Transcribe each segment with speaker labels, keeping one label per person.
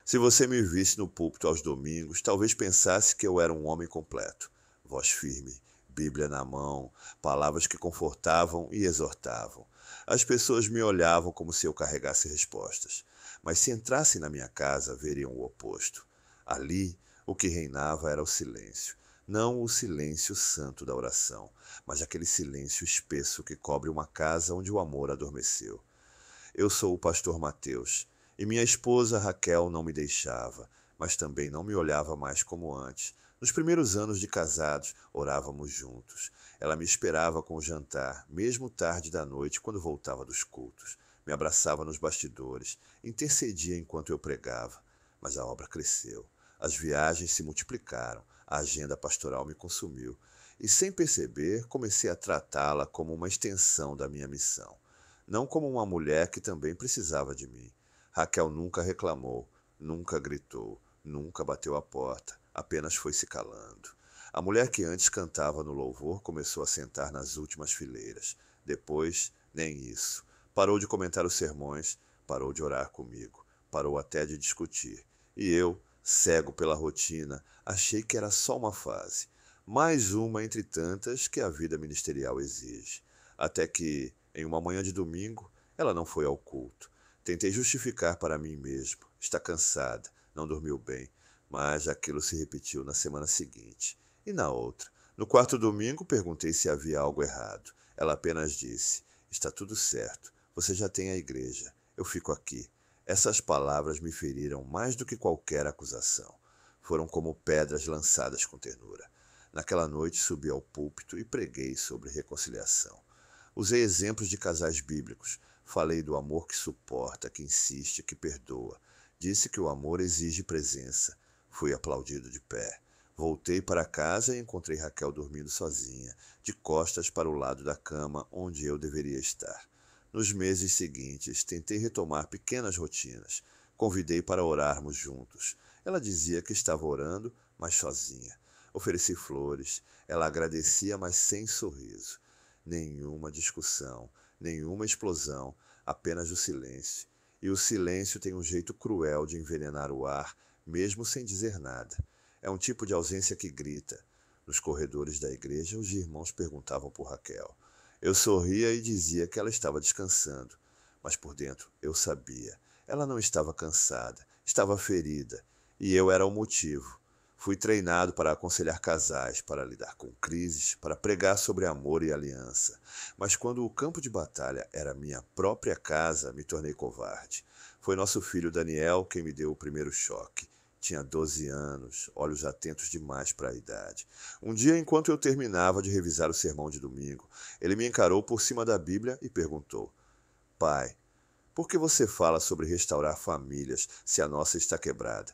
Speaker 1: Se você me visse no púlpito aos domingos, talvez pensasse que eu era um homem completo. Voz firme, Bíblia na mão, palavras que confortavam e exortavam. As pessoas me olhavam como se eu carregasse respostas. Mas se entrassem na minha casa, veriam o oposto. Ali, o que reinava era o silêncio. Não o silêncio santo da oração, mas aquele silêncio espesso que cobre uma casa onde o amor adormeceu. Eu sou o pastor Mateus, e minha esposa Raquel não me deixava, mas também não me olhava mais como antes. Nos primeiros anos de casados, orávamos juntos. Ela me esperava com o jantar, mesmo tarde da noite, quando voltava dos cultos. Me abraçava nos bastidores, intercedia enquanto eu pregava. Mas a obra cresceu. As viagens se multiplicaram, a agenda pastoral me consumiu. E sem perceber, comecei a tratá-la como uma extensão da minha missão, não como uma mulher que também precisava de mim. Raquel nunca reclamou, nunca gritou, nunca bateu a porta, apenas foi se calando. A mulher que antes cantava no louvor começou a sentar nas últimas fileiras. Depois, nem isso. Parou de comentar os sermões, parou de orar comigo, parou até de discutir. E eu, cego pela rotina, achei que era só uma fase, mais uma entre tantas que a vida ministerial exige. Até que, em uma manhã de domingo, ela não foi ao culto. Tentei justificar para mim mesmo. Está cansada, não dormiu bem. Mas aquilo se repetiu na semana seguinte. E na outra. No quarto domingo, perguntei se havia algo errado. Ela apenas disse: Está tudo certo. Você já tem a igreja. Eu fico aqui. Essas palavras me feriram mais do que qualquer acusação. Foram como pedras lançadas com ternura. Naquela noite subi ao púlpito e preguei sobre reconciliação. Usei exemplos de casais bíblicos. Falei do amor que suporta, que insiste, que perdoa. Disse que o amor exige presença. Fui aplaudido de pé. Voltei para casa e encontrei Raquel dormindo sozinha, de costas para o lado da cama onde eu deveria estar. Nos meses seguintes, tentei retomar pequenas rotinas. Convidei para orarmos juntos. Ela dizia que estava orando, mas sozinha. Ofereci flores. Ela agradecia, mas sem sorriso. Nenhuma discussão, nenhuma explosão, apenas o silêncio. E o silêncio tem um jeito cruel de envenenar o ar, mesmo sem dizer nada. É um tipo de ausência que grita. Nos corredores da igreja, os irmãos perguntavam por Raquel. Eu sorria e dizia que ela estava descansando. Mas por dentro eu sabia. Ela não estava cansada, estava ferida. E eu era o motivo. Fui treinado para aconselhar casais, para lidar com crises, para pregar sobre amor e aliança. Mas quando o campo de batalha era minha própria casa, me tornei covarde. Foi nosso filho Daniel quem me deu o primeiro choque. Tinha 12 anos, olhos atentos demais para a idade. Um dia, enquanto eu terminava de revisar o sermão de domingo, ele me encarou por cima da Bíblia e perguntou: Pai, por que você fala sobre restaurar famílias se a nossa está quebrada?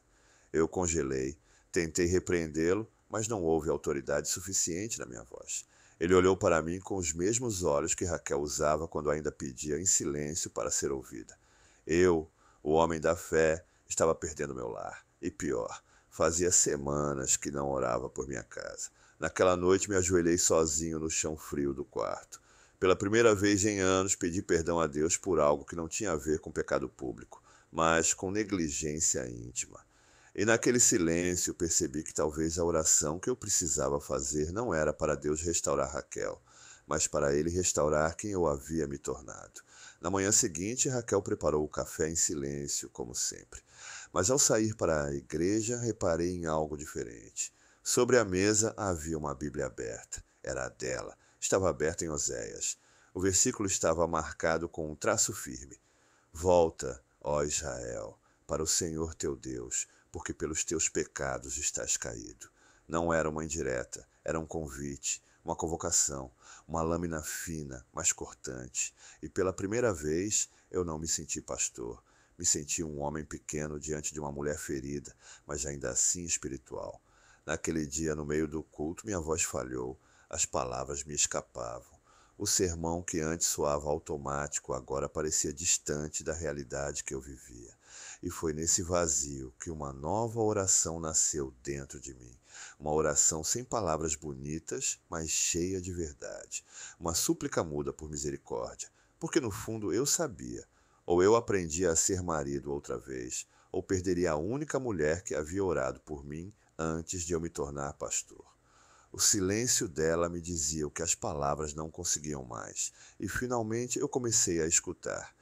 Speaker 1: Eu congelei, tentei repreendê-lo, mas não houve autoridade suficiente na minha voz. Ele olhou para mim com os mesmos olhos que Raquel usava quando ainda pedia em silêncio para ser ouvida. Eu, o homem da fé, estava perdendo meu lar. E pior, fazia semanas que não orava por minha casa. Naquela noite me ajoelhei sozinho no chão frio do quarto. Pela primeira vez em anos, pedi perdão a Deus por algo que não tinha a ver com pecado público, mas com negligência íntima. E naquele silêncio percebi que talvez a oração que eu precisava fazer não era para Deus restaurar Raquel, mas para ele restaurar quem eu havia me tornado. Na manhã seguinte, Raquel preparou o café em silêncio, como sempre. Mas ao sair para a igreja, reparei em algo diferente. Sobre a mesa havia uma Bíblia aberta. Era a dela. Estava aberta em Oséias. O versículo estava marcado com um traço firme. Volta, ó Israel, para o Senhor teu Deus, porque pelos teus pecados estás caído. Não era uma indireta, era um convite, uma convocação, uma lâmina fina, mas cortante. E pela primeira vez eu não me senti pastor. Me senti um homem pequeno diante de uma mulher ferida, mas ainda assim espiritual. Naquele dia, no meio do culto, minha voz falhou, as palavras me escapavam. O sermão que antes soava automático agora parecia distante da realidade que eu vivia. E foi nesse vazio que uma nova oração nasceu dentro de mim. Uma oração sem palavras bonitas, mas cheia de verdade. Uma súplica muda por misericórdia, porque no fundo eu sabia. Ou eu aprendi a ser marido outra vez, ou perderia a única mulher que havia orado por mim antes de eu me tornar pastor. O silêncio dela me dizia o que as palavras não conseguiam mais, e finalmente eu comecei a escutar.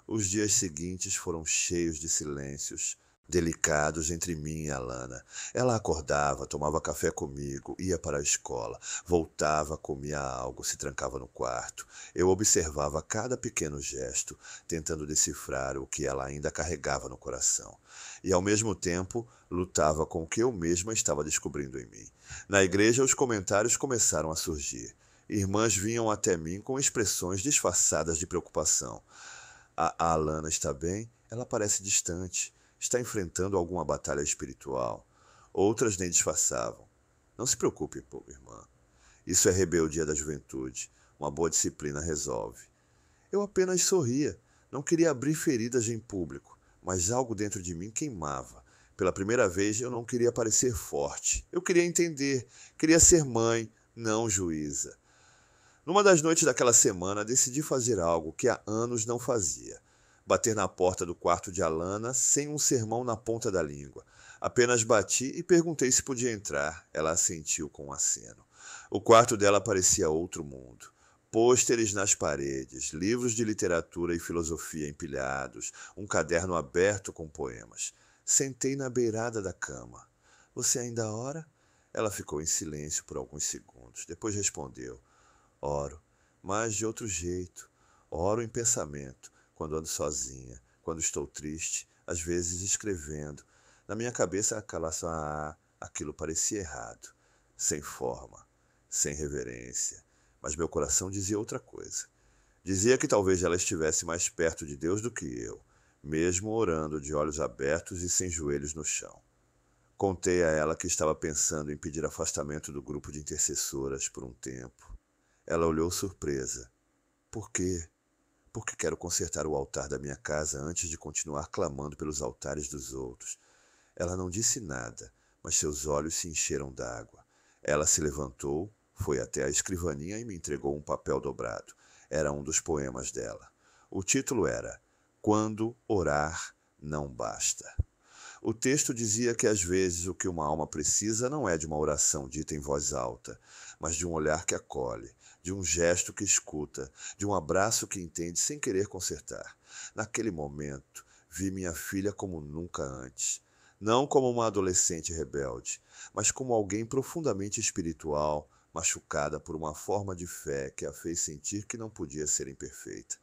Speaker 1: Os dias seguintes foram cheios de silêncios delicados entre mim e Alana. Ela acordava, tomava café comigo, ia para a escola, voltava, comia algo, se trancava no quarto. Eu observava cada pequeno gesto, tentando decifrar o que ela ainda carregava no coração. E, ao mesmo tempo, lutava com o que eu mesma estava descobrindo em mim. Na igreja, os comentários começaram a surgir. Irmãs vinham até mim com expressões disfarçadas de preocupação. A Alana está bem? Ela parece distante. Está enfrentando alguma batalha espiritual. Outras nem disfarçavam. Não se preocupe, irmã. Isso é rebeldia da juventude. Uma boa disciplina resolve. Eu apenas sorria. Não queria abrir feridas em público, mas algo dentro de mim queimava. Pela primeira vez, eu não queria parecer forte. Eu queria entender. Queria ser mãe, não juíza. Numa das noites daquela semana, decidi fazer algo que há anos não fazia. Bater na porta do quarto de Alana sem um sermão na ponta da língua. Apenas bati e perguntei se podia entrar. Ela assentiu com um aceno. O quarto dela parecia outro mundo. Pôsteres nas paredes, livros de literatura e filosofia empilhados, um caderno aberto com poemas. Sentei na beirada da cama. Você ainda ora? Ela ficou em silêncio por alguns segundos. Depois respondeu. Oro, mas de outro jeito. Oro em pensamento, quando ando sozinha, quando estou triste, às vezes escrevendo. Na minha cabeça, aquilo parecia errado, sem forma, sem reverência. Mas meu coração dizia outra coisa. Dizia que talvez ela estivesse mais perto de Deus do que eu, mesmo orando de olhos abertos e sem joelhos no chão. Contei a ela que estava pensando em pedir afastamento do grupo de intercessoras por um tempo. Ela olhou surpresa. Por quê? Porque quero consertar o altar da minha casa antes de continuar clamando pelos altares dos outros. Ela não disse nada, mas seus olhos se encheram d'água. Ela se levantou, foi até a escrivaninha e me entregou um papel dobrado. Era um dos poemas dela. O título era Quando Orar Não Basta. O texto dizia que às vezes o que uma alma precisa não é de uma oração dita em voz alta, mas de um olhar que acolhe, de um gesto que escuta, de um abraço que entende sem querer consertar. Naquele momento, vi minha filha como nunca antes. Não como uma adolescente rebelde, mas como alguém profundamente espiritual, machucada por uma forma de fé que a fez sentir que não podia ser imperfeita.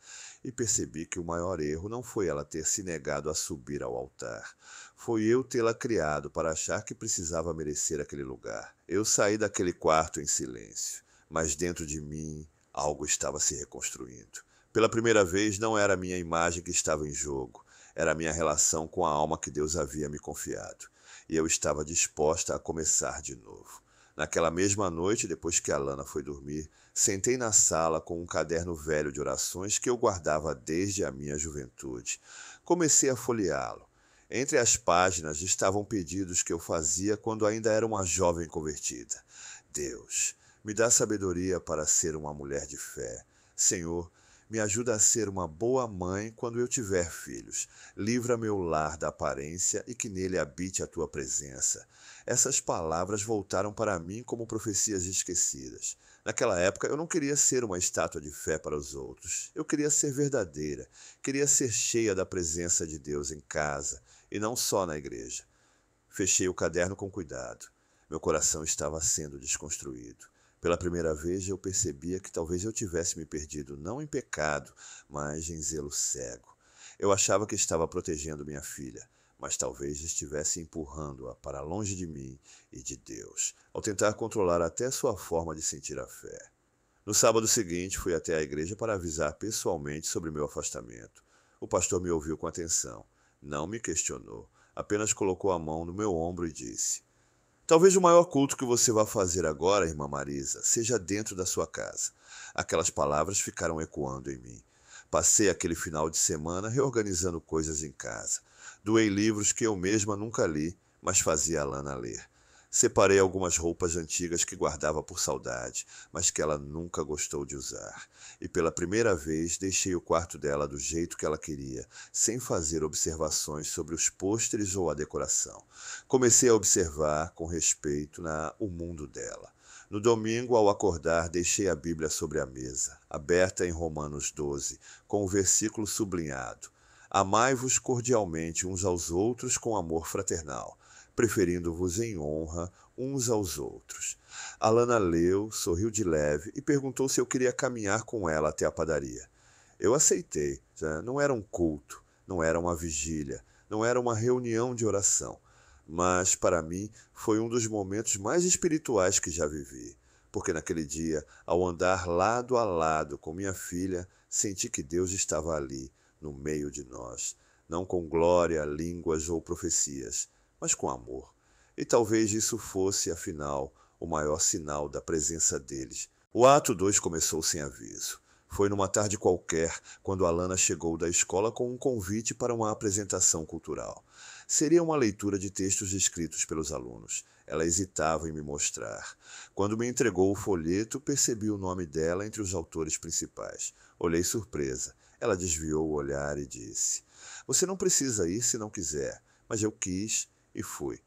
Speaker 1: E percebi que o maior erro não foi ela ter se negado a subir ao altar. Foi eu tê-la criado para achar que precisava merecer aquele lugar. Eu saí daquele quarto em silêncio, mas dentro de mim algo estava se reconstruindo. Pela primeira vez, não era a minha imagem que estava em jogo, era a minha relação com a alma que Deus havia me confiado. E eu estava disposta a começar de novo. Naquela mesma noite, depois que Alana foi dormir, sentei na sala com um caderno velho de orações que eu guardava desde a minha juventude. Comecei a folheá-lo. Entre as páginas estavam pedidos que eu fazia quando ainda era uma jovem convertida. Deus, me dá sabedoria para ser uma mulher de fé. Senhor, me ajuda a ser uma boa mãe quando eu tiver filhos. Livra meu lar da aparência e que nele habite a tua presença. Essas palavras voltaram para mim como profecias esquecidas. Naquela época, eu não queria ser uma estátua de fé para os outros. Eu queria ser verdadeira. Queria ser cheia da presença de Deus em casa, e não só na igreja. Fechei o caderno com cuidado. Meu coração estava sendo desconstruído. Pela primeira vez, eu percebia que talvez eu tivesse me perdido não em pecado, mas em zelo cego. Eu achava que estava protegendo minha filha, mas talvez estivesse empurrando-a para longe de mim e de Deus, ao tentar controlar até sua forma de sentir a fé. No sábado seguinte, fui até a igreja para avisar pessoalmente sobre meu afastamento. O pastor me ouviu com atenção. Não me questionou, apenas colocou a mão no meu ombro e disse: Talvez o maior culto que você vá fazer agora, irmã Marisa, seja dentro da sua casa. Aquelas palavras ficaram ecoando em mim. Passei aquele final de semana reorganizando coisas em casa. Doei livros que eu mesma nunca li, mas fazia a Alana ler. Separei algumas roupas antigas que guardava por saudade, mas que ela nunca gostou de usar. E pela primeira vez deixei o quarto dela do jeito que ela queria, sem fazer observações sobre os pôsteres ou a decoração. Comecei a observar com respeito o mundo dela. No domingo, ao acordar, deixei a Bíblia sobre a mesa, aberta em Romanos 12, com o versículo sublinhado: Amai-vos cordialmente uns aos outros com amor fraternal, preferindo-vos em honra uns aos outros. Alana leu, sorriu de leve e perguntou se eu queria caminhar com ela até a padaria. Eu aceitei. Não era um culto, não era uma vigília, não era uma reunião de oração. Mas, para mim, foi um dos momentos mais espirituais que já vivi. Porque naquele dia, ao andar lado a lado com minha filha, senti que Deus estava ali, no meio de nós. Não com glória, línguas ou profecias, mas com amor. E talvez isso fosse, afinal, o maior sinal da presença deles. O ato 2 começou sem aviso. Foi numa tarde qualquer, quando Alana chegou da escola com um convite para uma apresentação cultural. Seria uma leitura de textos escritos pelos alunos. Ela hesitava em me mostrar. Quando me entregou o folheto, percebi o nome dela entre os autores principais. Olhei surpresa. Ela desviou o olhar e disse: Você não precisa ir se não quiser, mas eu quis e fui.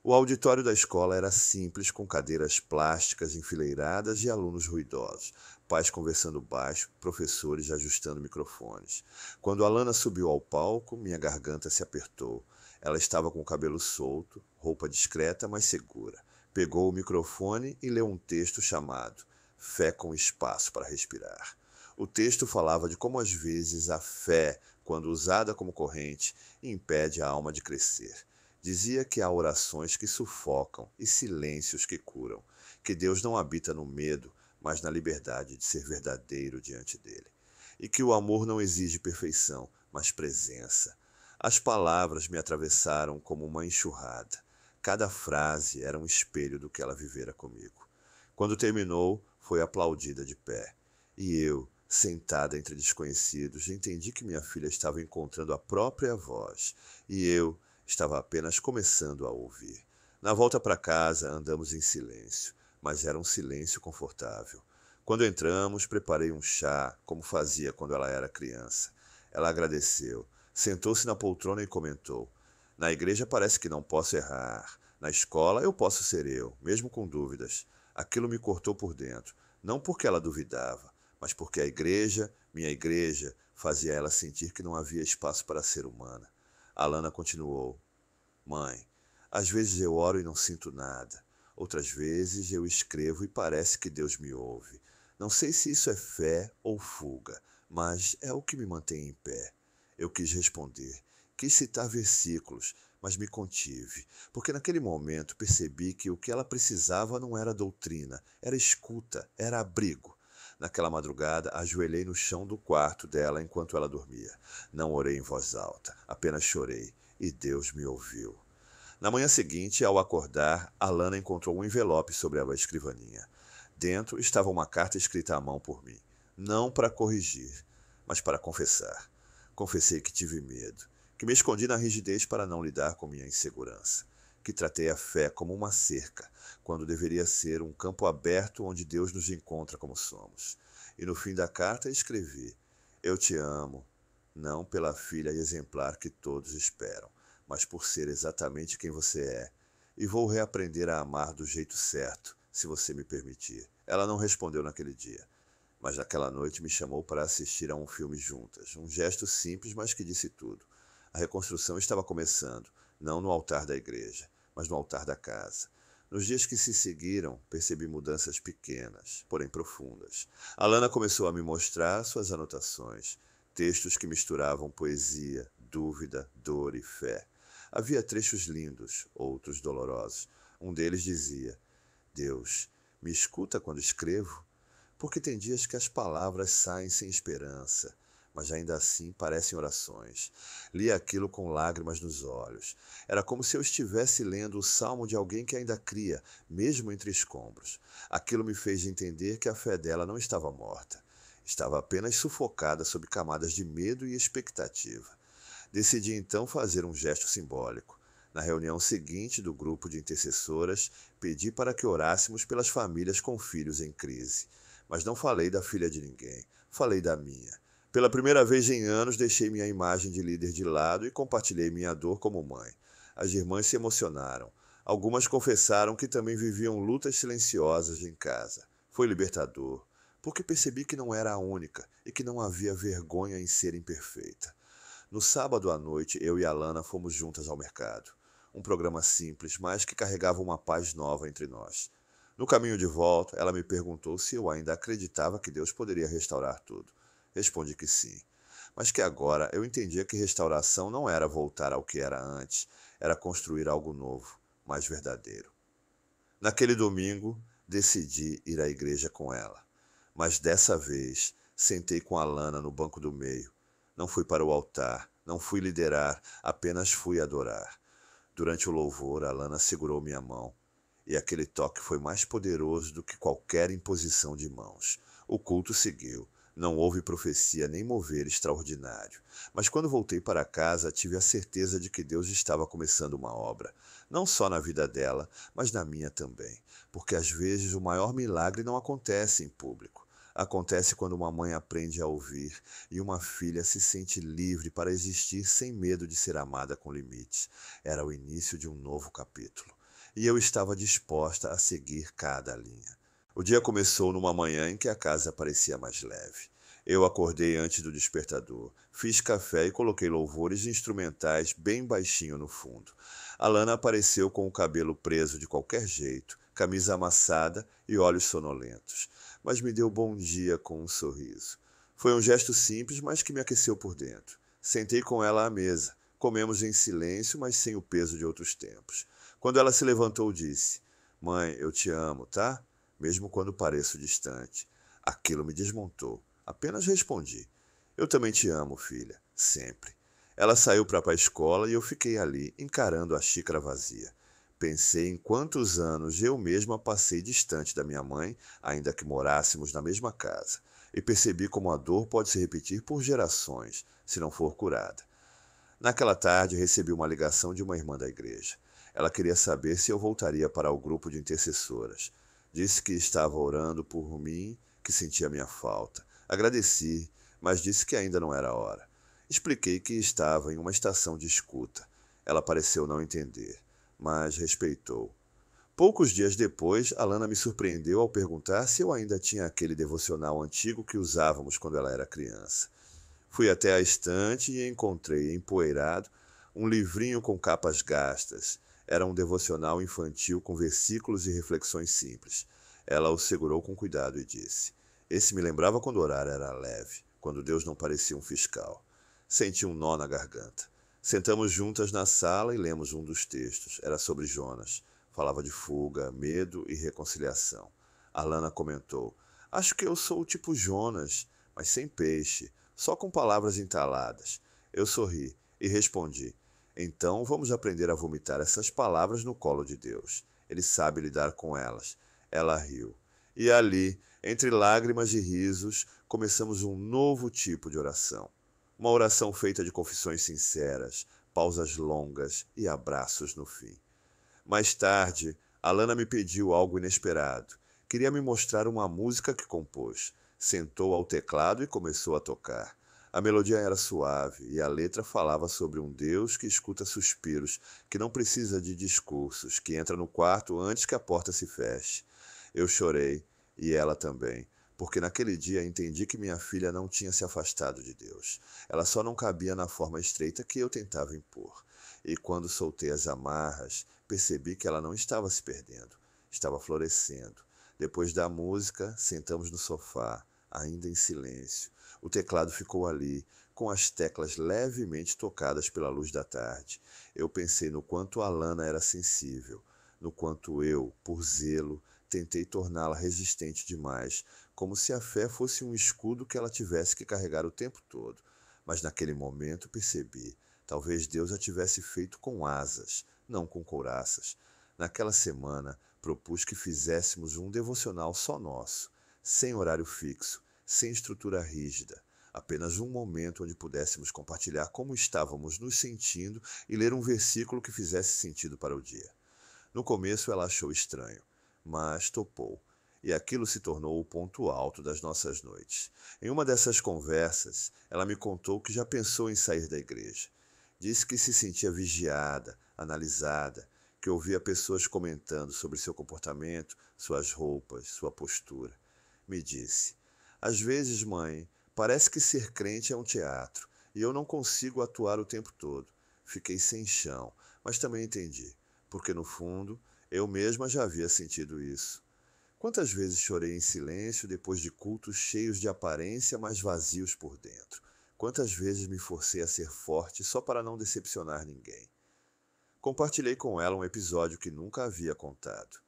Speaker 1: O auditório da escola era simples, com cadeiras plásticas enfileiradas e alunos ruidosos, pais conversando baixo, professores ajustando microfones. Quando Alana subiu ao palco, minha garganta se apertou. Ela estava com o cabelo solto, roupa discreta, mas segura. Pegou o microfone e leu um texto chamado Fé com Espaço para Respirar. O texto falava de como às vezes a fé, quando usada como corrente, impede a alma de crescer. Dizia que há orações que sufocam e silêncios que curam, que Deus não habita no medo, mas na liberdade de ser verdadeiro diante dele, e que o amor não exige perfeição, mas presença. As palavras me atravessaram como uma enxurrada. Cada frase era um espelho do que ela vivera comigo. Quando terminou, foi aplaudida de pé, e eu, sentada entre desconhecidos, entendi que minha filha estava encontrando a própria voz, e eu estava apenas começando a ouvir. Na volta para casa, andamos em silêncio, mas era um silêncio confortável. Quando entramos, preparei um chá, como fazia quando ela era criança. Ela agradeceu, sentou-se na poltrona e comentou: Na igreja parece que não posso errar. Na escola eu posso ser eu, mesmo com dúvidas. Aquilo me cortou por dentro, não porque ela duvidava, mas porque a igreja, minha igreja, fazia ela sentir que não havia espaço para ser humana. Alana continuou: Mãe, às vezes eu oro e não sinto nada. Outras vezes eu escrevo e parece que Deus me ouve. Não sei se isso é fé ou fuga, mas é o que me mantém em pé. Eu quis responder, quis citar versículos, mas me contive, porque naquele momento percebi que o que ela precisava não era doutrina, era escuta, era abrigo. Naquela madrugada, ajoelhei no chão do quarto dela enquanto ela dormia. Não orei em voz alta, apenas chorei, e Deus me ouviu. Na manhã seguinte, ao acordar, Alana encontrou um envelope sobre a escrivaninha. Dentro estava uma carta escrita à mão por mim, não para corrigir, mas para confessar. Confessei que tive medo, que me escondi na rigidez para não lidar com minha insegurança, que tratei a fé como uma cerca, quando deveria ser um campo aberto onde Deus nos encontra como somos. E no fim da carta escrevi: Eu te amo, não pela filha exemplar que todos esperam, mas por ser exatamente quem você é, e vou reaprender a amar do jeito certo, se você me permitir. Ela não respondeu naquele dia, mas naquela noite me chamou para assistir a um filme juntas, um gesto simples, mas que disse tudo. A reconstrução estava começando, não no altar da igreja, mas no altar da casa. Nos dias que se seguiram, percebi mudanças pequenas, porém profundas. Alana começou a me mostrar suas anotações, textos que misturavam poesia, dúvida, dor e fé. Havia trechos lindos, outros dolorosos. Um deles dizia: Deus, me escuta quando escrevo? Porque tem dias que as palavras saem sem esperança, mas ainda assim parecem orações. Li aquilo com lágrimas nos olhos. Era como se eu estivesse lendo o salmo de alguém que ainda cria, mesmo entre escombros. Aquilo me fez entender que a fé dela não estava morta. Estava apenas sufocada sob camadas de medo e expectativa. Decidi então fazer um gesto simbólico. Na reunião seguinte do grupo de intercessoras, pedi para que orássemos pelas famílias com filhos em crise. Mas não falei da filha de ninguém, falei da minha. Pela primeira vez em anos, deixei minha imagem de líder de lado e compartilhei minha dor como mãe. As irmãs se emocionaram. Algumas confessaram que também viviam lutas silenciosas em casa. Foi libertador, porque percebi que não era a única e que não havia vergonha em ser imperfeita. No sábado à noite, eu e Alana fomos juntas ao mercado. Um programa simples, mas que carregava uma paz nova entre nós. No caminho de volta, ela me perguntou se eu ainda acreditava que Deus poderia restaurar tudo. Respondi que sim, mas que agora eu entendia que restauração não era voltar ao que era antes, era construir algo novo, mais verdadeiro. Naquele domingo, decidi ir à igreja com ela, mas dessa vez sentei com Alana no banco do meio. Não fui para o altar, não fui liderar, apenas fui adorar. Durante o louvor, Alana segurou minha mão, e aquele toque foi mais poderoso do que qualquer imposição de mãos. O culto seguiu. Não houve profecia nem mover extraordinário. Mas quando voltei para casa, tive a certeza de que Deus estava começando uma obra. Não só na vida dela, mas na minha também. Porque às vezes o maior milagre não acontece em público. Acontece quando uma mãe aprende a ouvir e uma filha se sente livre para existir sem medo de ser amada com limites. Era o início de um novo capítulo. E eu estava disposta a seguir cada linha. O dia começou numa manhã em que a casa parecia mais leve. Eu acordei antes do despertador, fiz café e coloquei louvores instrumentais bem baixinho no fundo. Alana apareceu com o cabelo preso de qualquer jeito, camisa amassada e olhos sonolentos, mas me deu bom dia com um sorriso. Foi um gesto simples, mas que me aqueceu por dentro. Sentei com ela à mesa. Comemos em silêncio, mas sem o peso de outros tempos. Quando ela se levantou, disse: "Mãe, eu te amo, tá? Mesmo quando pareço distante." Aquilo me desmontou. Apenas respondi: "Eu também te amo, filha, sempre." Ela saiu para a escola e eu fiquei ali, encarando a xícara vazia. Pensei em quantos anos eu mesma passei distante da minha mãe, ainda que morássemos na mesma casa, e percebi como a dor pode se repetir por gerações, se não for curada. Naquela tarde, recebi uma ligação de uma irmã da igreja. Ela queria saber se eu voltaria para o grupo de intercessoras. Disse que estava orando por mim, que sentia minha falta. Agradeci, mas disse que ainda não era a hora. Expliquei que estava em uma estação de escuta. Ela pareceu não entender, mas respeitou. Poucos dias depois, Alana me surpreendeu ao perguntar se eu ainda tinha aquele devocional antigo que usávamos quando ela era criança. Fui até a estante e encontrei, empoeirado, um livrinho com capas gastas. Era um devocional infantil com versículos e reflexões simples. Ela o segurou com cuidado e disse: "Esse me lembrava quando orar era leve, quando Deus não parecia um fiscal." Senti um nó na garganta. Sentamos juntas na sala e lemos um dos textos. Era sobre Jonas. Falava de fuga, medo e reconciliação. Alana comentou: "Acho que eu sou o tipo Jonas, mas sem peixe, só com palavras entaladas." Eu sorri e respondi: "Então vamos aprender a vomitar essas palavras no colo de Deus. Ele sabe lidar com elas." Ela riu. E ali, entre lágrimas e risos, começamos um novo tipo de oração. Uma oração feita de confissões sinceras, pausas longas e abraços no fim. Mais tarde, Alana me pediu algo inesperado. Queria me mostrar uma música que compôs. Sentou ao teclado e começou a tocar. A melodia era suave e a letra falava sobre um Deus que escuta suspiros, que não precisa de discursos, que entra no quarto antes que a porta se feche. Eu chorei, e ela também, porque naquele dia entendi que minha filha não tinha se afastado de Deus. Ela só não cabia na forma estreita que eu tentava impor. E quando soltei as amarras, percebi que ela não estava se perdendo, estava florescendo. Depois da música, sentamos no sofá, ainda em silêncio. O teclado ficou ali, com as teclas levemente tocadas pela luz da tarde. Eu pensei no quanto Alana era sensível, no quanto eu, por zelo, tentei torná-la resistente demais, como se a fé fosse um escudo que ela tivesse que carregar o tempo todo. Mas naquele momento percebi, talvez Deus a tivesse feito com asas, não com couraças. Naquela semana, propus que fizéssemos um devocional só nosso, sem horário fixo, sem estrutura rígida. Apenas um momento onde pudéssemos compartilhar como estávamos nos sentindo e ler um versículo que fizesse sentido para o dia. No começo ela achou estranho, mas topou, e aquilo se tornou o ponto alto das nossas noites. Em uma dessas conversas, ela me contou que já pensou em sair da igreja. Disse que se sentia vigiada, analisada, que ouvia pessoas comentando sobre seu comportamento, suas roupas, sua postura. Me disse: às vezes, mãe, parece que ser crente é um teatro, e eu não consigo atuar o tempo todo. Fiquei sem chão, mas também entendi, porque no fundo, eu mesma já havia sentido isso. Quantas vezes chorei em silêncio depois de cultos cheios de aparência, mas vazios por dentro? Quantas vezes me forcei a ser forte só para não decepcionar ninguém? Compartilhei com ela um episódio que nunca havia contado.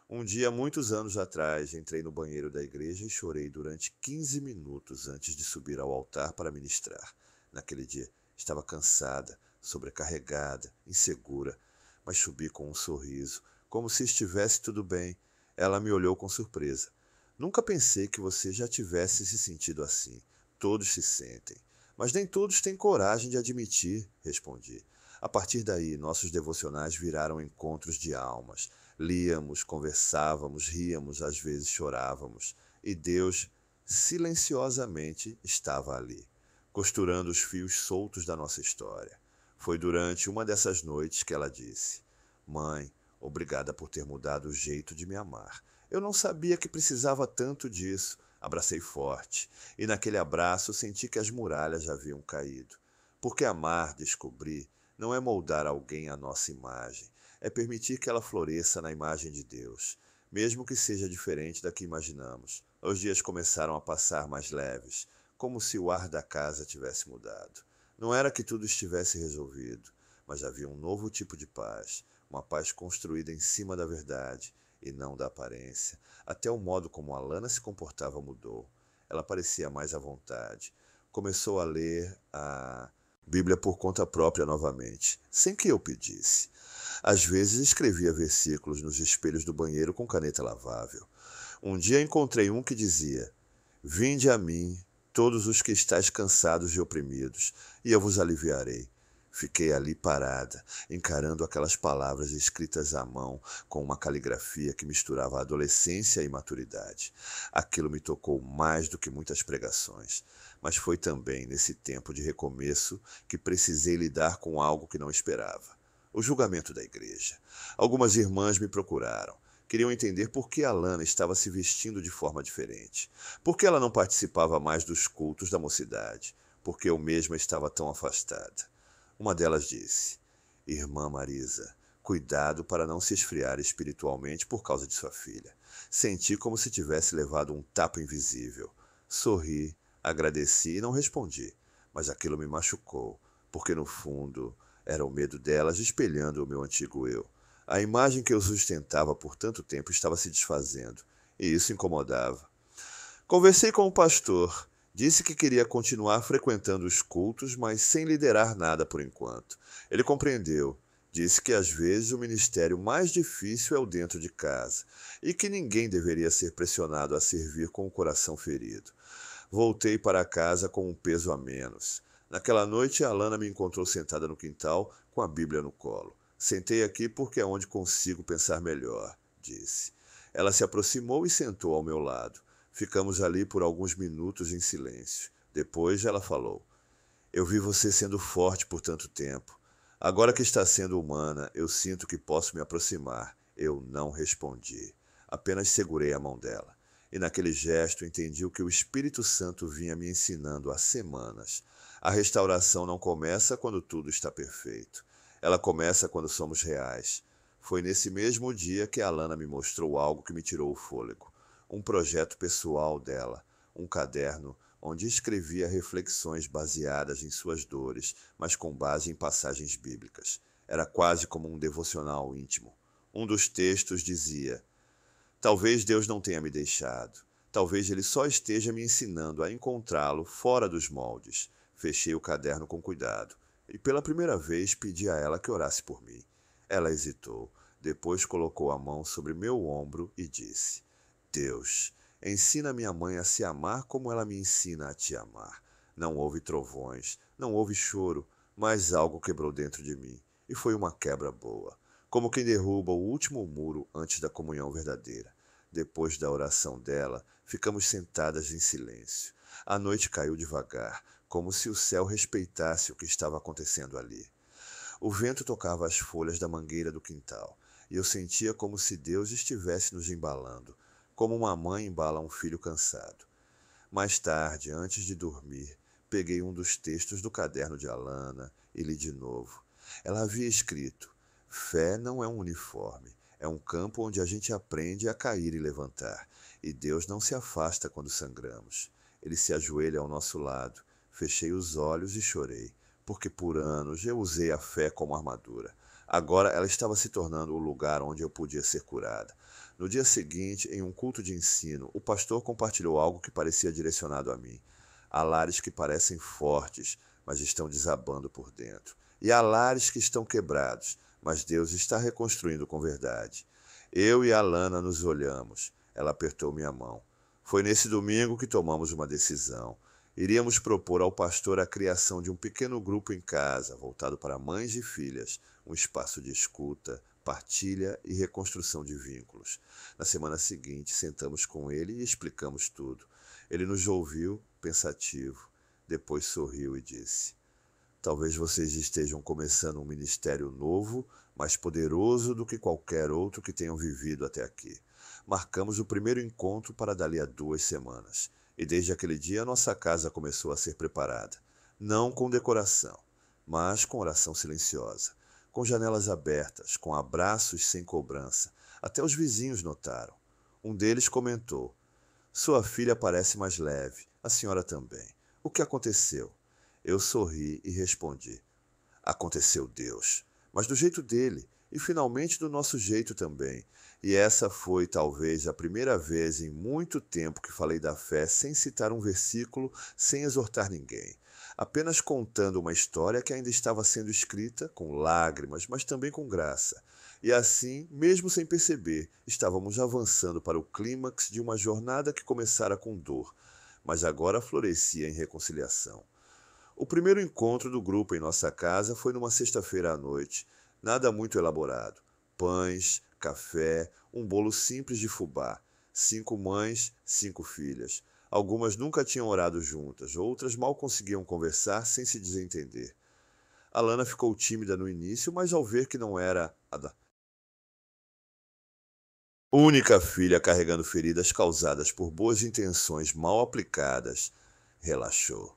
Speaker 1: Um dia, muitos anos atrás, entrei no banheiro da igreja e chorei durante 15 minutos antes de subir ao altar para ministrar. Naquele dia, estava cansada, sobrecarregada, insegura, mas subi com um sorriso, como se estivesse tudo bem. Ela me olhou com surpresa. Nunca pensei que você já tivesse se sentido assim. Todos se sentem. Mas nem todos têm coragem de admitir, respondi. A partir daí, nossos devocionais viraram encontros de almas. Líamos, conversávamos, ríamos, às vezes chorávamos. E Deus, silenciosamente, estava ali, costurando os fios soltos da nossa história. Foi durante uma dessas noites que ela disse: Mãe, obrigada por ter mudado o jeito de me amar. Eu não sabia que precisava tanto disso. Abracei forte, e naquele abraço senti que as muralhas haviam caído. Porque amar, descobri, não é moldar alguém à nossa imagem, é permitir que ela floresça na imagem de Deus, mesmo que seja diferente da que imaginamos. Os dias começaram a passar mais leves, como se o ar da casa tivesse mudado. Não era que tudo estivesse resolvido, mas havia um novo tipo de paz, uma paz construída em cima da verdade e não da aparência. Até o modo como Alana se comportava mudou. Ela parecia mais à vontade. Começou a ler a Bíblia por conta própria novamente, sem que eu pedisse. Às vezes escrevia versículos nos espelhos do banheiro com caneta lavável. Um dia encontrei um que dizia: Vinde a mim, todos os que estáis cansados e oprimidos, e eu vos aliviarei. Fiquei ali parada, encarando aquelas palavras escritas à mão, com uma caligrafia que misturava adolescência e maturidade. Aquilo me tocou mais do que muitas pregações, mas foi também nesse tempo de recomeço que precisei lidar com algo que não esperava: o julgamento da igreja. Algumas irmãs me procuraram. Queriam entender por que Alana estava se vestindo de forma diferente. Por que ela não participava mais dos cultos da mocidade. Por que eu mesma estava tão afastada. Uma delas disse: Irmã Marisa, cuidado para não se esfriar espiritualmente por causa de sua filha. Senti como se tivesse levado um tapa invisível. Sorri, agradeci e não respondi. Mas aquilo me machucou, porque no fundo era o medo delas espelhando o meu antigo eu. A imagem que eu sustentava por tanto tempo estava se desfazendo, e isso incomodava. Conversei com o pastor. Disse que queria continuar frequentando os cultos, mas sem liderar nada por enquanto. Ele compreendeu. Disse que às vezes o ministério mais difícil é o dentro de casa, e que ninguém deveria ser pressionado a servir com o coração ferido. Voltei para casa com um peso a menos. Naquela noite, a Alana me encontrou sentada no quintal, com a Bíblia no colo. Sentei aqui porque é onde consigo pensar melhor, disse. Ela se aproximou e sentou ao meu lado. Ficamos ali por alguns minutos em silêncio. Depois ela falou: Eu vi você sendo forte por tanto tempo. Agora que está sendo humana, eu sinto que posso me aproximar. Eu não respondi. Apenas segurei a mão dela. E naquele gesto entendi o que o Espírito Santo vinha me ensinando há semanas. A restauração não começa quando tudo está perfeito. Ela começa quando somos reais. Foi nesse mesmo dia que a Alana me mostrou algo que me tirou o fôlego. Um projeto pessoal dela, um caderno onde escrevia reflexões baseadas em suas dores, mas com base em passagens bíblicas. Era quase como um devocional íntimo. Um dos textos dizia: Talvez Deus não tenha me deixado. Talvez Ele só esteja me ensinando a encontrá-lo fora dos moldes. Fechei o caderno com cuidado e pela primeira vez pedi a ela que orasse por mim. Ela hesitou. Depois colocou a mão sobre meu ombro e disse: Deus, ensina minha mãe a se amar como ela me ensina a te amar. Não houve trovões, não houve choro, mas algo quebrou dentro de mim, e foi uma quebra boa, como quem derruba o último muro antes da comunhão verdadeira. Depois da oração dela, ficamos sentadas em silêncio. A noite caiu devagar, como se o céu respeitasse o que estava acontecendo ali. O vento tocava as folhas da mangueira do quintal, e eu sentia como se Deus estivesse nos embalando, como uma mãe embala um filho cansado. Mais tarde, antes de dormir, peguei um dos textos do caderno de Alana e li de novo. Ela havia escrito: Fé não é um uniforme, é um campo onde a gente aprende a cair e levantar, e Deus não se afasta quando sangramos. Ele se ajoelha ao nosso lado. Fechei os olhos e chorei, porque por anos eu usei a fé como armadura. Agora ela estava se tornando o lugar onde eu podia ser curada. No dia seguinte, em um culto de ensino, o pastor compartilhou algo que parecia direcionado a mim. Há lares que parecem fortes, mas estão desabando por dentro. E há lares que estão quebrados, mas Deus está reconstruindo com verdade. Eu e a Lana nos olhamos. Ela apertou minha mão. Foi nesse domingo que tomamos uma decisão. Iríamos propor ao pastor a criação de um pequeno grupo em casa, voltado para mães e filhas, um espaço de escuta, partilha e reconstrução de vínculos. Na semana seguinte, sentamos com ele e explicamos tudo. Ele nos ouviu, pensativo. Depois sorriu e disse: Talvez vocês estejam começando um ministério novo, mais poderoso do que qualquer outro que tenham vivido até aqui. Marcamos o primeiro encontro para dali a 2 semanas. E desde aquele dia nossa casa começou a ser preparada. Não com decoração, mas com oração silenciosa. Com janelas abertas, com abraços sem cobrança. Até os vizinhos notaram. Um deles comentou: Sua filha parece mais leve, a senhora também. O que aconteceu? Eu sorri e respondi: Aconteceu Deus, mas do jeito dele, e finalmente do nosso jeito também. E essa foi talvez a primeira vez em muito tempo que falei da fé sem citar um versículo, sem exortar ninguém. Apenas contando uma história que ainda estava sendo escrita, com lágrimas, mas também com graça. E assim, mesmo sem perceber, estávamos avançando para o clímax de uma jornada que começara com dor, mas agora florescia em reconciliação. O primeiro encontro do grupo em nossa casa foi numa sexta-feira à noite. Nada muito elaborado. Pães, café, um bolo simples de fubá. 5 mães, 5 filhas. Algumas nunca tinham orado juntas, outras mal conseguiam conversar sem se desentender. Alana ficou tímida no início, mas ao ver que não era a única filha carregando feridas causadas por boas intenções mal aplicadas, relaxou.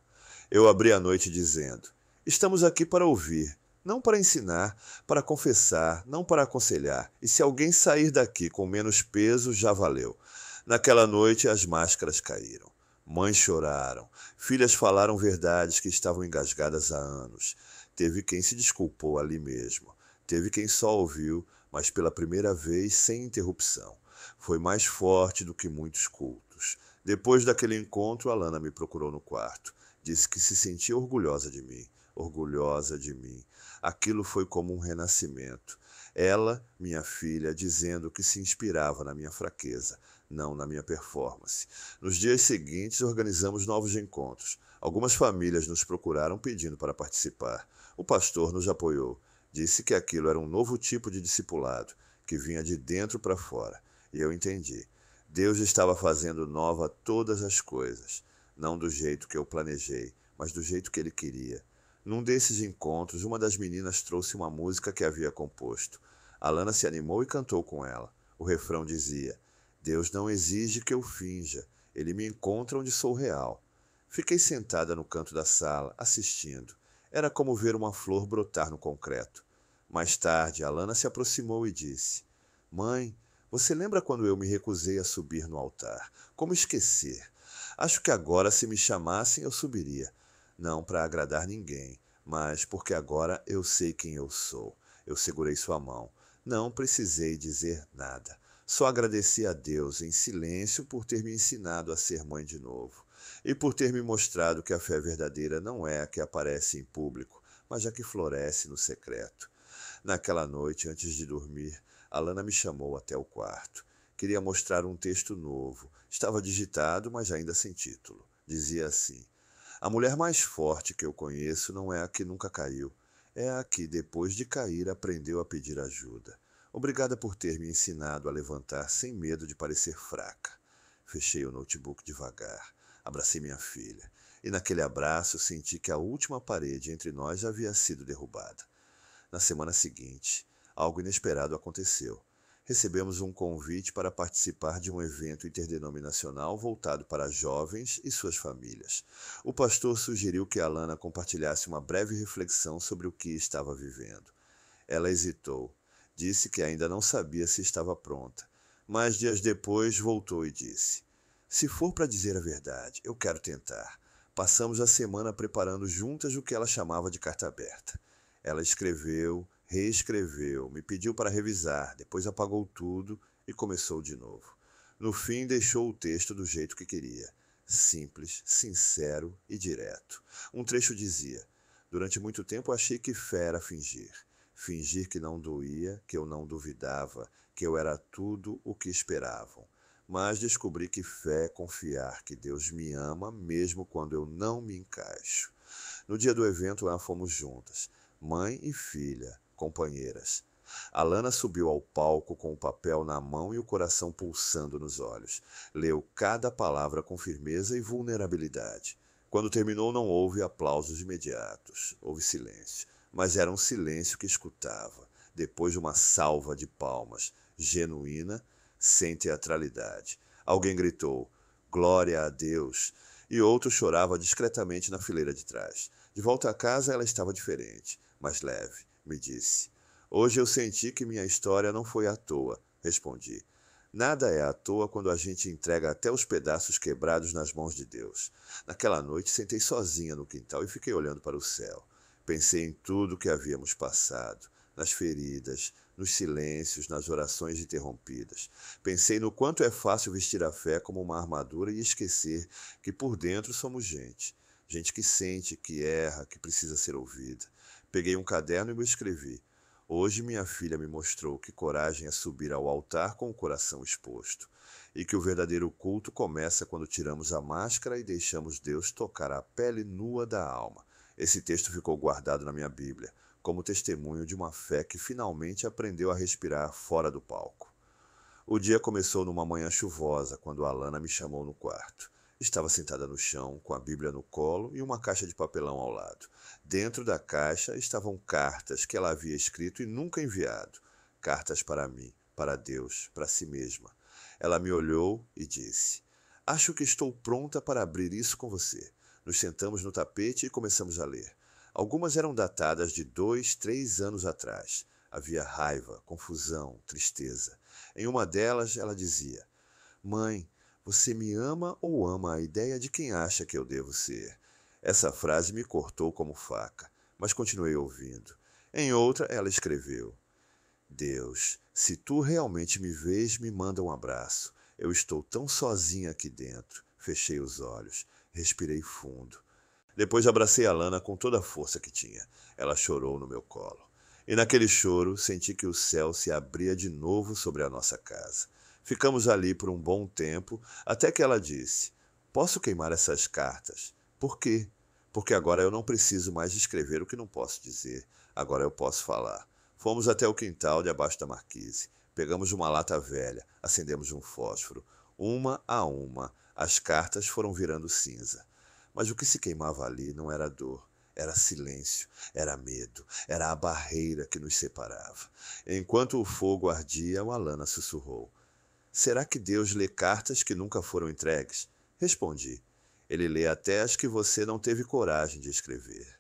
Speaker 1: Eu abri a noite dizendo: Estamos aqui para ouvir, não para ensinar, para confessar, não para aconselhar. E se alguém sair daqui com menos peso, já valeu. Naquela noite as máscaras caíram. Mães choraram, filhas falaram verdades que estavam engasgadas há anos. Teve quem se desculpou ali mesmo. Teve quem só ouviu, mas pela primeira vez sem interrupção. Foi mais forte do que muitos cultos. Depois daquele encontro, Alana me procurou no quarto. Disse que se sentia orgulhosa de mim. Orgulhosa de mim. Aquilo foi como um renascimento. Ela, minha filha, dizendo que se inspirava na minha fraqueza, não na minha performance. Nos dias seguintes, organizamos novos encontros. Algumas famílias nos procuraram pedindo para participar. O pastor nos apoiou. Disse que aquilo era um novo tipo de discipulado, que vinha de dentro para fora. E eu entendi. Deus estava fazendo nova todas as coisas. Não do jeito que eu planejei, mas do jeito que ele queria. Num desses encontros, uma das meninas trouxe uma música que havia composto. Alana se animou e cantou com ela. O refrão dizia: Deus não exige que eu finja, ele me encontra onde sou real. Fiquei sentada no canto da sala, assistindo. Era como ver uma flor brotar no concreto. Mais tarde, Alana se aproximou e disse: Mãe, você lembra quando eu me recusei a subir no altar? Como esquecer? Acho que agora, se me chamassem, eu subiria. Não para agradar ninguém, mas porque agora eu sei quem eu sou. Eu segurei sua mão. Não precisei dizer nada. Só agradeci a Deus em silêncio por ter me ensinado a ser mãe de novo. E por ter me mostrado que a fé verdadeira não é a que aparece em público, mas a que floresce no secreto. Naquela noite, antes de dormir, Alana me chamou até o quarto. Queria mostrar um texto novo. Estava digitado, mas ainda sem título. Dizia assim: A mulher mais forte que eu conheço não é a que nunca caiu, é a que, depois de cair, aprendeu a pedir ajuda. Obrigada por ter me ensinado a levantar sem medo de parecer fraca. Fechei o notebook devagar, abracei minha filha, e naquele abraço senti que a última parede entre nós havia sido derrubada. Na semana seguinte, algo inesperado aconteceu. Recebemos um convite para participar de um evento interdenominacional voltado para jovens e suas famílias. O pastor sugeriu que Alana compartilhasse uma breve reflexão sobre o que estava vivendo. Ela hesitou, disse que ainda não sabia se estava pronta, mas dias depois voltou e disse: "Se for para dizer a verdade, eu quero tentar." Passamos a semana preparando juntas o que ela chamava de carta aberta. Ela escreveu, reescreveu, me pediu para revisar, depois apagou tudo e começou de novo. No fim, deixou o texto do jeito que queria. Simples, sincero e direto. Um trecho dizia: "Durante muito tempo achei que fé era fingir. Fingir que não doía, que eu não duvidava, que eu era tudo o que esperavam. Mas descobri que fé é confiar que Deus me ama mesmo quando eu não me encaixo." No dia do evento, fomos juntas, mãe e filha, companheiras. Alana subiu ao palco com o papel na mão e o coração pulsando nos olhos. Leu cada palavra com firmeza e vulnerabilidade. Quando terminou, não houve aplausos imediatos. Houve silêncio. Mas era um silêncio que escutava, depois de uma salva de palmas, genuína, sem teatralidade. Alguém gritou: "Glória a Deus!" E outro chorava discretamente na fileira de trás. De volta a casa, ela estava diferente, mais leve. Me disse: "Hoje eu senti que minha história não foi à toa." Respondi: "Nada é à toa quando a gente entrega até os pedaços quebrados nas mãos de Deus." Naquela noite, sentei sozinha no quintal e fiquei olhando para o céu. Pensei em tudo que havíamos passado, nas feridas, nos silêncios, nas orações interrompidas. Pensei no quanto é fácil vestir a fé como uma armadura e esquecer que por dentro somos gente. Gente que sente, que erra, que precisa ser ouvida. Peguei um caderno e me escrevi: "Hoje minha filha me mostrou que coragem é subir ao altar com o coração exposto, e que o verdadeiro culto começa quando tiramos a máscara e deixamos Deus tocar a pele nua da alma." Esse texto ficou guardado na minha Bíblia, como testemunho de uma fé que finalmente aprendeu a respirar fora do palco. O dia começou numa manhã chuvosa, quando Alana me chamou no quarto. Estava sentada no chão, com a Bíblia no colo e uma caixa de papelão ao lado. Dentro da caixa estavam cartas que ela havia escrito e nunca enviado. Cartas para mim, para Deus, para si mesma. Ela me olhou e disse: "Acho que estou pronta para abrir isso com você." Nos sentamos no tapete e começamos a ler. Algumas eram datadas de 2, 3 anos atrás. Havia raiva, confusão, tristeza. Em uma delas, ela dizia: "Mãe, você me ama ou ama a ideia de quem acha que eu devo ser?" Essa frase me cortou como faca, mas continuei ouvindo. Em outra, ela escreveu: "Deus, se tu realmente me vês, me manda um abraço. Eu estou tão sozinha aqui dentro." Fechei os olhos, respirei fundo. Depois abracei a Lana com toda a força que tinha. Ela chorou no meu colo. E naquele choro, senti que o céu se abria de novo sobre a nossa casa. Ficamos ali por um bom tempo, até que ela disse: "Posso queimar essas cartas?" "Por quê?" "Porque agora eu não preciso mais escrever o que não posso dizer. Agora eu posso falar." Fomos até o quintal de abaixo da marquise. Pegamos uma lata velha, acendemos um fósforo. Uma a uma, as cartas foram virando cinza. Mas o que se queimava ali não era dor, era silêncio, era medo, era a barreira que nos separava. Enquanto o fogo ardia, a Alana sussurrou: "Será que Deus lê cartas que nunca foram entregues?" Respondi: "Ele lê até as que você não teve coragem de escrever."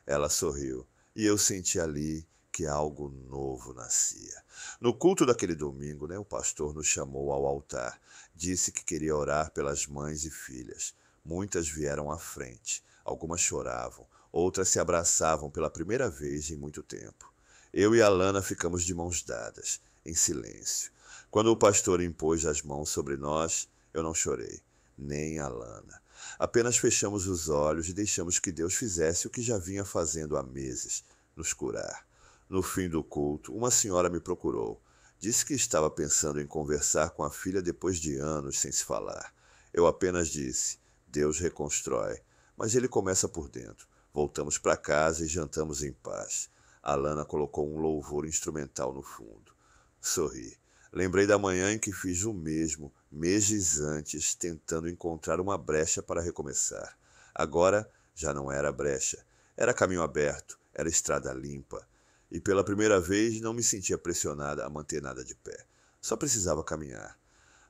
Speaker 1: Ela sorriu, e eu senti ali que algo novo nascia. No culto daquele domingo, o pastor nos chamou ao altar. Disse que queria orar pelas mães e filhas. Muitas vieram à frente. Algumas choravam, outras se abraçavam pela primeira vez em muito tempo. Eu e Alana ficamos de mãos dadas, em silêncio. Quando o pastor impôs as mãos sobre nós, eu não chorei, nem Alana. Apenas fechamos os olhos e deixamos que Deus fizesse o que já vinha fazendo há meses, nos curar. No fim do culto, uma senhora me procurou. Disse que estava pensando em conversar com a filha depois de anos sem se falar. Eu apenas disse: "Deus reconstrói." mas ele começa por dentro. Voltamos para casa e jantamos em paz. Alana colocou um louvor instrumental no fundo. Sorri. Lembrei da manhã em que fiz o mesmo, meses antes, tentando encontrar uma brecha para recomeçar. Agora já não era brecha. Era caminho aberto, era estrada limpa. E pela primeira vez não me sentia pressionada a manter nada de pé. Só precisava caminhar.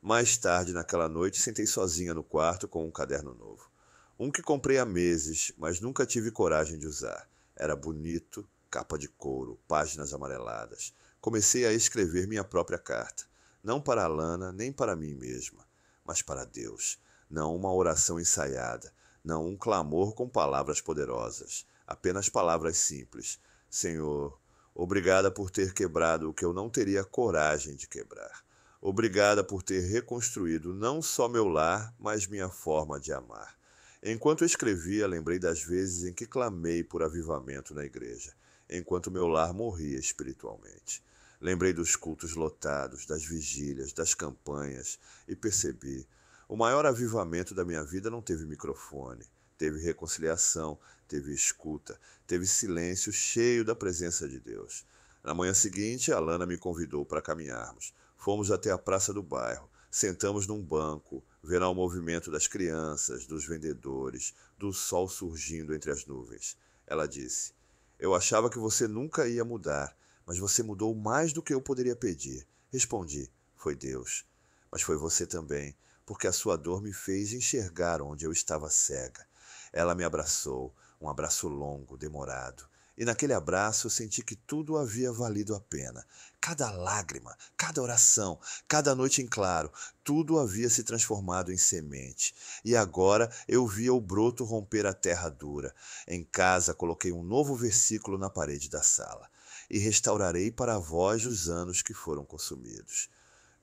Speaker 1: Mais tarde, naquela noite, sentei sozinha no quarto com um caderno novo. Um que comprei há meses, mas nunca tive coragem de usar. Era bonito, capa de couro, páginas amareladas. Comecei a escrever minha própria carta. Não para Alana, nem para mim mesma, mas para Deus. Não uma oração ensaiada, não um clamor com palavras poderosas. Apenas palavras simples. Senhor, obrigada por ter quebrado o que eu não teria coragem de quebrar. Obrigada por ter reconstruído não só meu lar, mas minha forma de amar. Enquanto escrevia, lembrei das vezes em que clamei por avivamento na igreja, enquanto meu lar morria espiritualmente. Lembrei dos cultos lotados, das vigílias, das campanhas, e percebi: o maior avivamento da minha vida não teve microfone, teve reconciliação, teve escuta, teve silêncio cheio da presença de Deus. Na manhã seguinte, Alana me convidou para caminharmos. Fomos até a praça do bairro. Sentamos num banco, vendo o movimento das crianças, dos vendedores, do sol surgindo entre as nuvens. Ela disse: eu achava que você nunca ia mudar, mas você mudou mais do que eu poderia pedir. Respondi: foi Deus. Mas foi você também, porque a sua dor me fez enxergar onde eu estava cega. Ela me abraçou, um abraço longo, demorado. E naquele abraço eu senti que tudo havia valido a pena. Cada lágrima, cada oração, cada noite em claro, tudo havia se transformado em semente. E agora eu via o broto romper a terra dura. Em casa coloquei um novo versículo na parede da sala. E restaurarei para vós os anos que foram consumidos.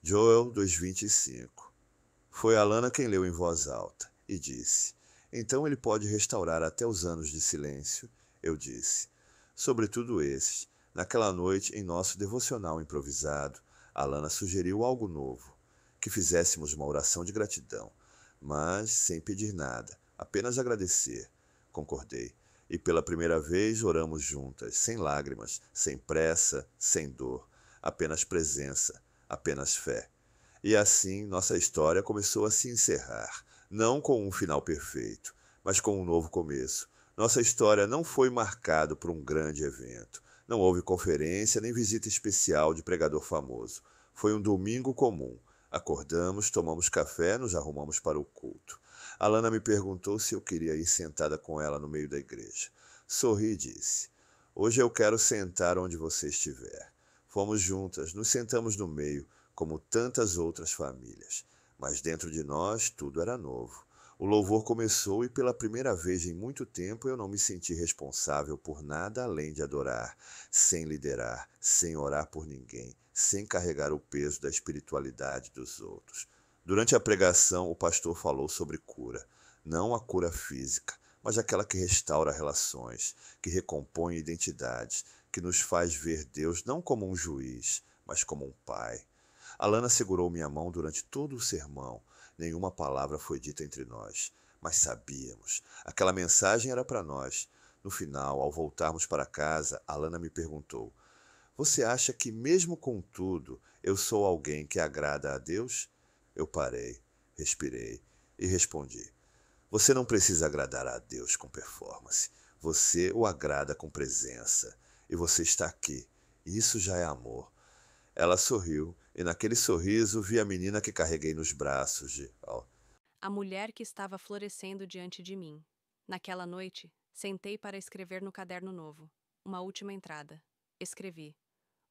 Speaker 1: Joel 2:25. Foi Alana quem leu em voz alta e disse: então ele pode restaurar até os anos de silêncio. Eu disse: sobretudo esses. Naquela noite, em nosso devocional improvisado, Alana sugeriu algo novo, que fizéssemos uma oração de gratidão, mas sem pedir nada, apenas agradecer. Concordei. E pela primeira vez oramos juntas, sem lágrimas, sem pressa, sem dor, apenas presença, apenas fé. E assim nossa história começou a se encerrar, não com um final perfeito, mas com um novo começo. Nossa história não foi marcada por um grande evento. Não houve conferência nem visita especial de pregador famoso. Foi um domingo comum. Acordamos, tomamos café, nos arrumamos para o culto. Alana me perguntou se eu queria ir sentada com ela no meio da igreja. Sorri e disse: hoje eu quero sentar onde você estiver. Fomos juntas, nos sentamos no meio, como tantas outras famílias. Mas dentro de nós tudo era novo. O louvor começou e pela primeira vez em muito tempo eu não me senti responsável por nada além de adorar, sem liderar, sem orar por ninguém, sem carregar o peso da espiritualidade dos outros. Durante a pregação, o pastor falou sobre cura. Não a cura física, mas aquela que restaura relações, que recompõe identidades, que nos faz ver Deus não como um juiz, mas como um pai. Alana segurou minha mão durante todo o sermão. Nenhuma palavra foi dita entre nós, mas sabíamos. Aquela mensagem era para nós. No final, ao voltarmos para casa, Alana me perguntou: você acha que, mesmo com tudo, eu sou alguém que agrada a Deus? Eu parei, respirei e respondi: você não precisa agradar a Deus com performance. Você o agrada com presença. E você está aqui. Isso já é amor. Ela sorriu, e naquele sorriso vi a menina que carreguei nos braços
Speaker 2: A mulher que estava florescendo diante de mim. Naquela noite, sentei para escrever no caderno novo. Uma última entrada. Escrevi: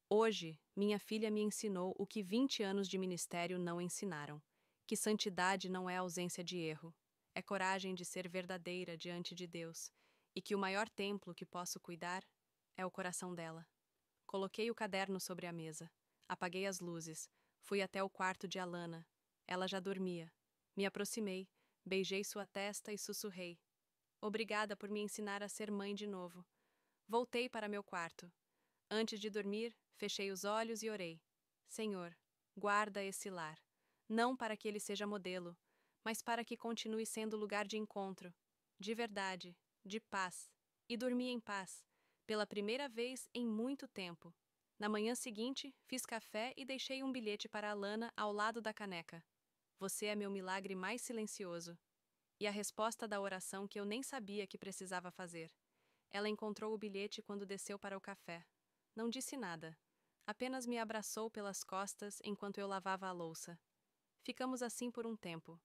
Speaker 2: hoje, minha filha me ensinou o que 20 anos de ministério não ensinaram: que santidade não é ausência de erro, é coragem de ser verdadeira diante de Deus, e que o maior templo que posso cuidar é o coração dela. Coloquei o caderno sobre a mesa, apaguei as luzes, fui até o quarto de Alana. Ela já dormia. Me aproximei, beijei sua testa e sussurrei: obrigada por me ensinar a ser mãe de novo. Voltei para meu quarto. Antes de dormir, fechei os olhos e orei: Senhor, guarda esse lar, não para que ele seja modelo, mas para que continue sendo lugar de encontro. de verdade, de paz, e dormi em paz, pela primeira vez em muito tempo. Na manhã seguinte, fiz café e deixei um bilhete para Alana ao lado da caneca. Você é meu milagre mais silencioso. E a resposta da oração que eu nem sabia que precisava fazer. Ela encontrou o bilhete quando desceu para o café. Não disse nada. Apenas me abraçou pelas costas enquanto eu lavava a louça. Ficamos assim por um tempo.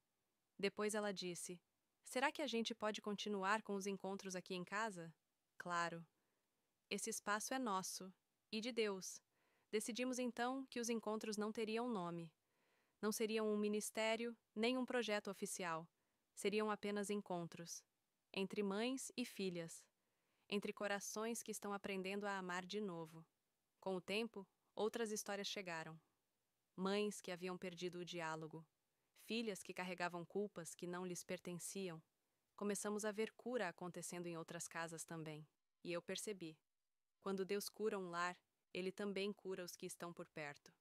Speaker 2: Depois ela disse: Será que a gente pode continuar com os encontros aqui em casa? Claro. Esse espaço é nosso e de Deus. Decidimos então que os encontros não teriam nome. Não seriam um ministério, nem um projeto oficial. Seriam apenas encontros. Entre mães e filhas. Entre corações que estão aprendendo a amar de novo. Com o tempo, outras histórias chegaram. Mães que haviam perdido o diálogo. Filhas que carregavam culpas que não lhes pertenciam. Começamos a ver cura acontecendo em outras casas também. E eu percebi. Quando Deus cura um lar, Ele também cura os que estão por perto.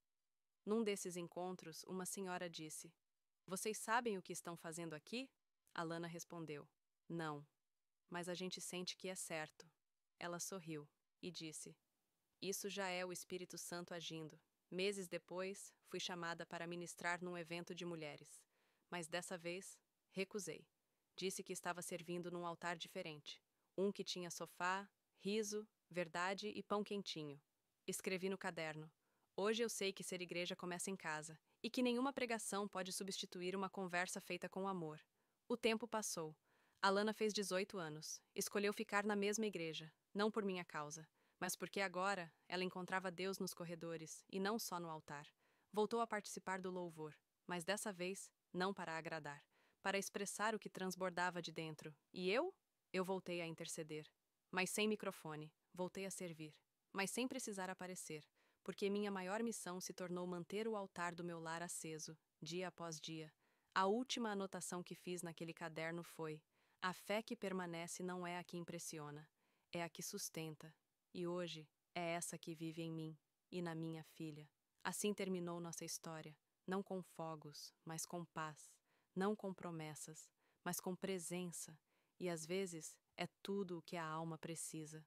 Speaker 2: Num desses encontros, uma senhora disse: Vocês sabem o que estão fazendo aqui? Alana respondeu: Não, mas a gente sente que é certo. Ela sorriu e disse: Isso já é o Espírito Santo agindo. Meses depois, fui chamada para ministrar num evento de mulheres. Mas dessa vez, recusei. Disse que estava servindo num altar diferente. Um que tinha sofá, riso, verdade e pão quentinho. Escrevi no caderno: Hoje eu sei que ser igreja começa em casa, e que nenhuma pregação pode substituir uma conversa feita com amor. O tempo passou. Alana fez 18 anos. Escolheu ficar na mesma igreja, não por minha causa, mas porque agora ela encontrava Deus nos corredores e não só no altar. Voltou a participar do louvor, mas dessa vez não para agradar, para expressar o que transbordava de dentro. E eu? Eu voltei a interceder, mas sem microfone. Voltei a servir, mas sem precisar aparecer, porque minha maior missão se tornou manter o altar do meu lar aceso, dia após dia. A última anotação que fiz naquele caderno foi: a fé que permanece não é a que impressiona, é a que sustenta. E hoje é essa que vive em mim e na minha filha. Assim terminou nossa história, não com fogos, mas com paz, não com promessas, mas com presença, e às vezes é tudo o que a alma precisa.